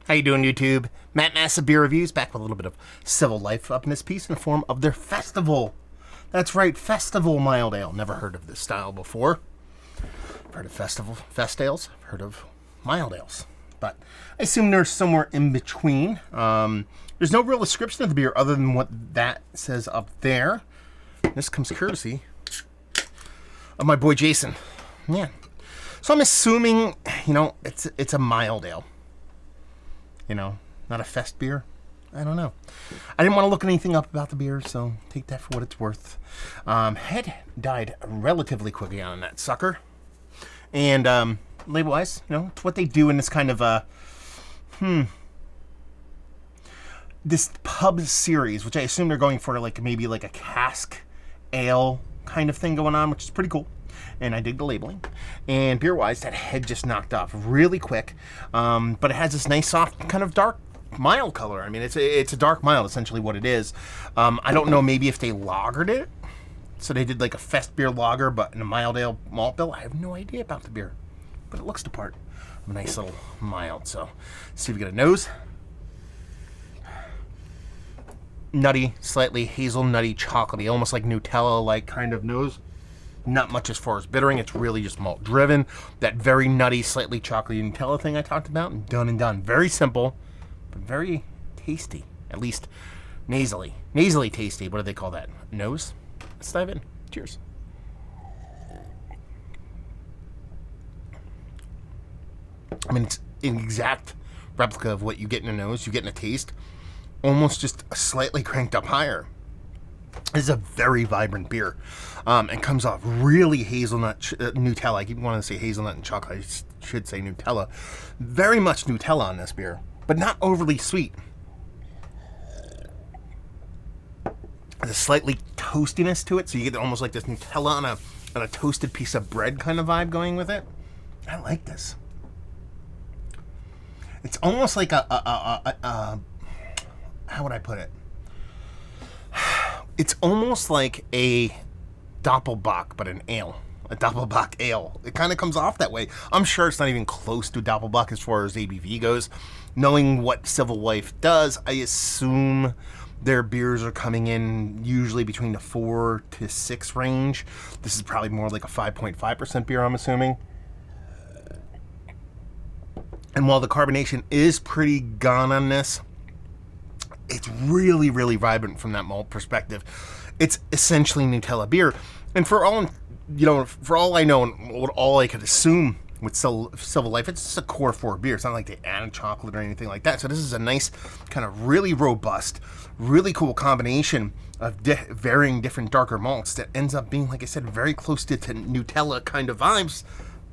How you doing, YouTube? Matt Massa Beer Reviews, back with a little bit of civil life up in this piece in the form of their Festival. That's right, Festival Mild Ale. Never heard of this style before. I've heard of Fest Ales. I've heard of Mild Ales. But I assume they're somewhere in between. There's no real description of the beer other than what that says up there. This comes courtesy of my boy Jason. Yeah. So I'm assuming, it's a mild ale. Not a fest beer. I don't know. I didn't want to look anything up about the beer, so take that for what it's worth. Head died relatively quickly on that sucker. And label-wise, it's what they do in this kind of this pub series, which I assume they're going for maybe a cask ale kind of thing going on, which is pretty cool. And I dig the labeling. And beer-wise, that head just knocked off really quick. But it has this nice, soft, kind of dark, mild color. I mean, it's a dark mild, essentially what it is. I don't know, maybe if they lagered it. So they did a fest beer lager, but in a mild ale malt bill. I have no idea about the beer. But it looks the part of a nice little mild. So, see if we get a nose. Nutty, slightly hazelnutty, chocolatey, almost like Nutella-like kind of nose. Not much as far as bittering. It's really just malt driven. That very nutty, slightly chocolatey Nutella thing I talked about. And done. Very simple, but very tasty. At least nasally. Nasally tasty. What do they call that? Nose? Let's dive in. Cheers. I mean, it's an exact replica of what you get in a nose. You get in a taste. Almost just slightly cranked up higher. It's a very vibrant beer, and comes off really hazelnut Nutella. I keep wanting to say hazelnut and chocolate. I should say Nutella. Very much Nutella on this beer, but not overly sweet. There's a slightly toastiness to it, so you get almost like this Nutella on a toasted piece of bread kind of vibe going with it. I like this. It's almost like how would I put it? It's almost like a Doppelbock, but an ale. A Doppelbock ale. It kind of comes off that way. I'm sure it's not even close to Doppelbock as far as ABV goes. Knowing what Civil Life does, I assume their beers are coming in usually between the 4 to 6 range. This is probably more like a 5.5% beer, I'm assuming. And while the carbonation is pretty gone on this, it's really, really vibrant from that malt perspective. It's essentially Nutella beer. And for all I know, and all I could assume with Civil Life, it's just a core 4 beer. It's not like they added chocolate or anything like that. So this is a nice, kind of really robust, really cool combination of varying different darker malts that ends up being, like I said, very close to Nutella kind of vibes.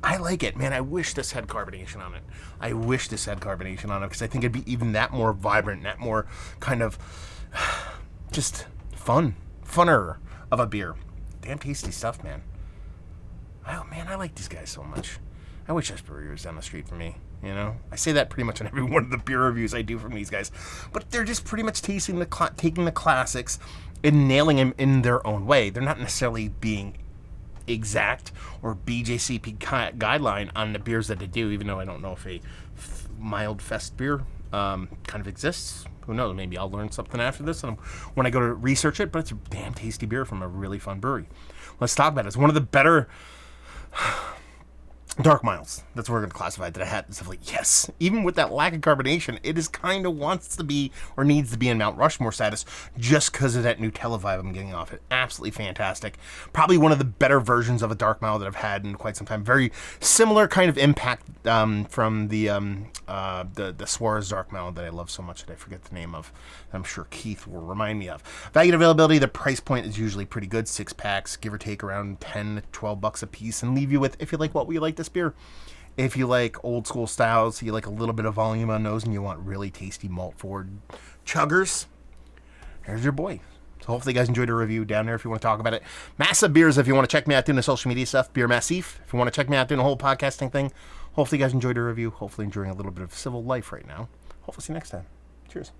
I like it, man. I wish this had carbonation on it. Because I think it'd be even that more vibrant, that more kind of just funner of a beer. Damn tasty stuff, man. Oh, man, I like these guys so much. I wish this brewery was down the street from me, I say that pretty much on every one of the beer reviews I do from these guys. But they're just pretty much taking the classics and nailing them in their own way. They're not necessarily being exact or BJCP guideline on the beers that they do, even though I don't know if a mild fest beer kind of exists. Who knows? Maybe I'll learn something after this when I go to research it, but it's a damn tasty beer from a really fun brewery. Let's talk about it. It's one of the better dark milds. That's what we're going to classify that I had. Stuff like, yes, even with that lack of carbonation, it is kind of wants to be or needs to be in Mount Rushmore status just because of that Nutella vibe I'm getting off it. Absolutely fantastic. Probably one of the better versions of a dark mild that I've had in quite some time. Very similar kind of impact from the Suarez dark mild that I love so much that I forget the name of. I'm sure Keith will remind me of. Value and availability, the price point is usually pretty good. 6 packs, give or take around 10 to 12 bucks a piece, and leave you with, if you like what we like this beer. If you like old school styles, you like a little bit of volume on those, and you want really tasty malt forward chuggers, here's your boy. So hopefully you guys enjoyed the review down there if you want to talk about it. Massive Beers if you want to check me out doing the social media stuff. Beer Massif if you want to check me out doing the whole podcasting thing. Hopefully you guys enjoyed the review. Hopefully enjoying a little bit of Civil Life right now. Hopefully see you next time. Cheers.